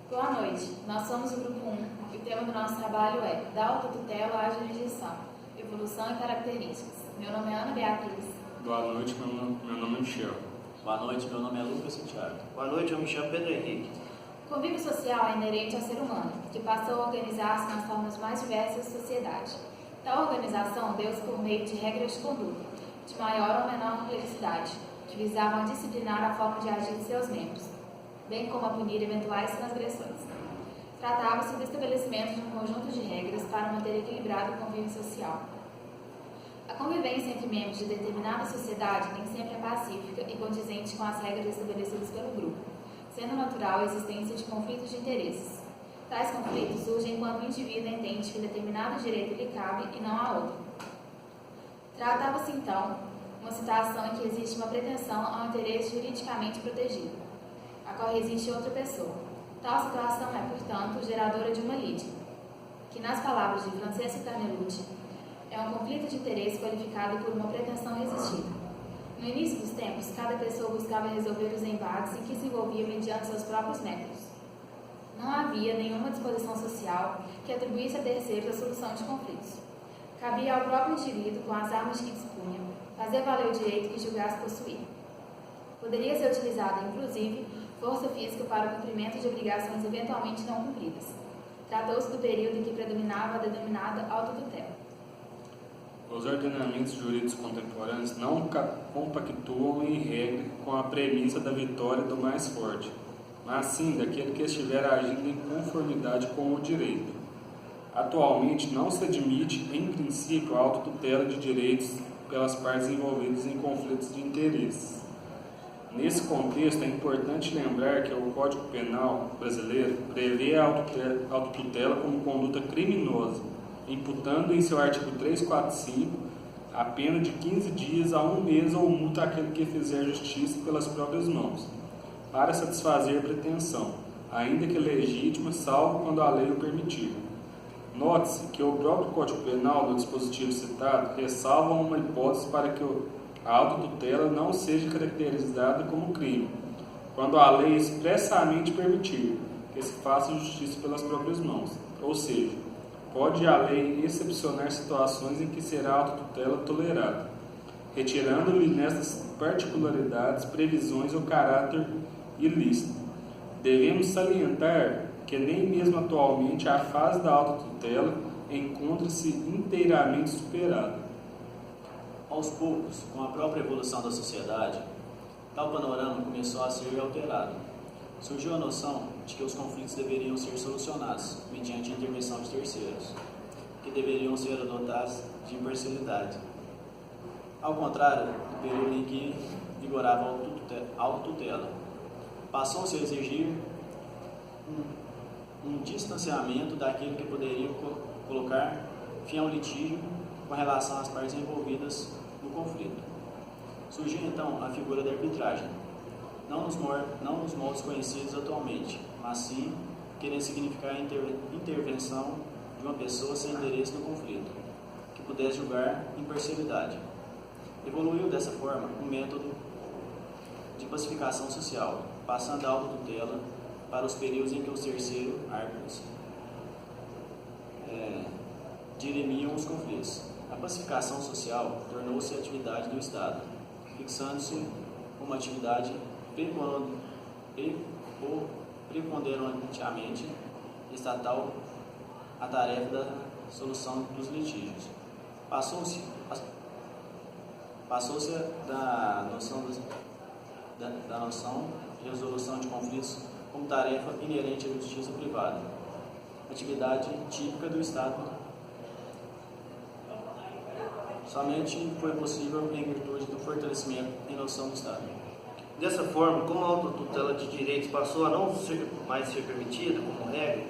Boa noite, nós somos o Grupo 1 e o tema do nosso trabalho é da autotutela à jurisdição, evolução e características. Meu nome é Ana Beatriz. Boa noite, meu nome é Michel. Boa noite, meu nome é Lucas Santiago. Boa noite, eu me chamo Pedro Henrique. O convívio social é inerente ao ser humano, que passou a organizar-se nas formas mais diversas da sociedade. Tal organização deu-se por meio de regras de conduta, de maior ou menor complexidade, que visavam disciplinar a forma de agir de seus membros, bem como a punir eventuais transgressões. Tratava-se do estabelecimento de um conjunto de regras para manter equilibrado o convívio social. A convivência entre membros de determinada sociedade nem sempre é pacífica e condizente com as regras estabelecidas pelo grupo, sendo natural a existência de conflitos de interesses. Tais conflitos surgem quando o indivíduo entende que determinado direito lhe cabe e não a outro. Tratava-se, então, uma situação em que existe uma pretensão ao interesse juridicamente protegido, a qual resiste outra pessoa. Tal situação é, portanto, geradora de uma lide, que, nas palavras de Francesco Carnelucci, é um conflito de interesse qualificado por uma pretensão resistida. No início dos tempos, cada pessoa buscava resolver os embates em que se envolvia mediante seus próprios métodos. Não havia nenhuma disposição social que atribuísse a terceiros a solução de conflitos. Cabia ao próprio indivíduo, com as armas de que dispunha, fazer valer o direito que julgasse possuir. Poderia ser utilizada, inclusive, força física para o cumprimento de obrigações eventualmente não cumpridas. Tratou-se do período em que predominava a denominada autotutela. Os ordenamentos jurídicos contemporâneos não compactuam em regra com a premissa da vitória do mais forte, mas sim daquele que estiver agindo em conformidade com o direito. Atualmente não se admite, em princípio, a autotutela de direitos pelas partes envolvidas em conflitos de interesses. Nesse contexto, é importante lembrar que o Código Penal brasileiro prevê a autotutela como conduta criminosa, imputando em seu artigo 345 a pena de 15 dias a 1 mês ou multa àquele que fizer justiça pelas próprias mãos, para satisfazer a pretensão, ainda que legítima, salvo quando a lei o permitir. Note-se que o próprio Código Penal, no dispositivo citado, ressalva uma hipótese para que a autotutela não seja caracterizada como crime, quando a lei expressamente permitir que se faça justiça pelas próprias mãos, ou seja, pode a lei excepcionar situações em que será a autotutela tolerada, retirando-lhe nessas particularidades previsões ou caráter ilícito. Devemos salientar que nem mesmo atualmente a fase da autotutela encontra-se inteiramente superada. Aos poucos, com a própria evolução da sociedade, tal panorama começou a ser alterado. Surgiu a noção de que os conflitos deveriam ser solucionados mediante a intervenção de terceiros, que deveriam ser adotados de imparcialidade. Ao contrário do período em que vigorava a autotutela, passou-se a exigir um distanciamento daquele que poderia colocar fim ao litígio com relação às partes envolvidas no conflito. Surgiu então a figura da arbitragem, não nos moldes conhecidos atualmente, mas sim querendo significar a intervenção de uma pessoa sem interesse no conflito, que pudesse julgar imparcialidade. Evoluiu dessa forma um método de pacificação social, passando da autotutela para os períodos em que os terceiros árbitros dirimiam os conflitos. A pacificação social tornou-se atividade do Estado, fixando-se uma atividade preponderantemente estatal a tarefa da solução dos litígios. Passou-se da noção de resolução de conflitos como tarefa inerente à justiça privada, atividade típica do Estado. Somente foi possível em virtude do fortalecimento em noção do Estado. Dessa forma, como a autotutela de direitos passou a não mais ser permitida como regra,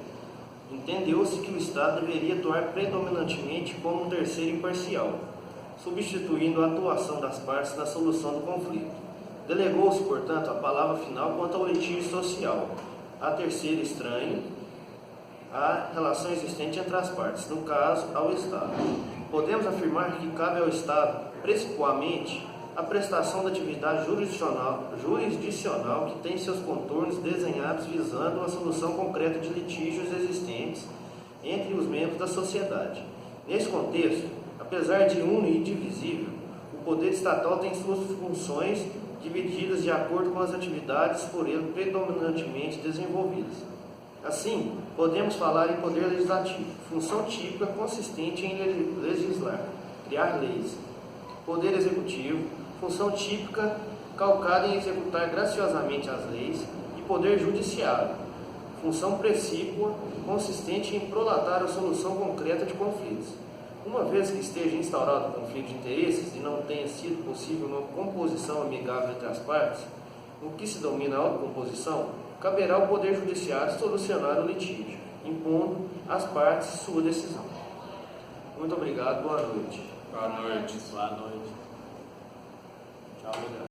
entendeu-se que o Estado deveria atuar predominantemente como um terceiro imparcial, substituindo a atuação das partes na solução do conflito. Delegou-se, portanto, a palavra final quanto ao litígio social, a terceiro estranho, à relação existente entre as partes, no caso, ao Estado. Podemos afirmar que cabe ao Estado, principalmente, a prestação da atividade jurisdicional que tem seus contornos desenhados visando a solução concreta de litígios existentes entre os membros da sociedade. Nesse contexto, apesar de uno e indivisível, o poder estatal tem suas funções divididas de acordo com as atividades por ele predominantemente desenvolvidas. Assim, podemos falar em poder legislativo, função típica consistente em legislar, criar leis. Poder executivo, função típica calcada em executar graciosamente as leis. E poder judiciário, função precípua consistente em prolatar a solução concreta de conflitos. Uma vez que esteja instaurado o conflito de interesses e não tenha sido possível uma composição amigável entre as partes, no que se domina a autocomposição, caberá ao Poder Judiciário solucionar o litígio, impondo às partes sua decisão. Muito obrigado, boa noite. Boa noite. Boa noite. Tchau, obrigado.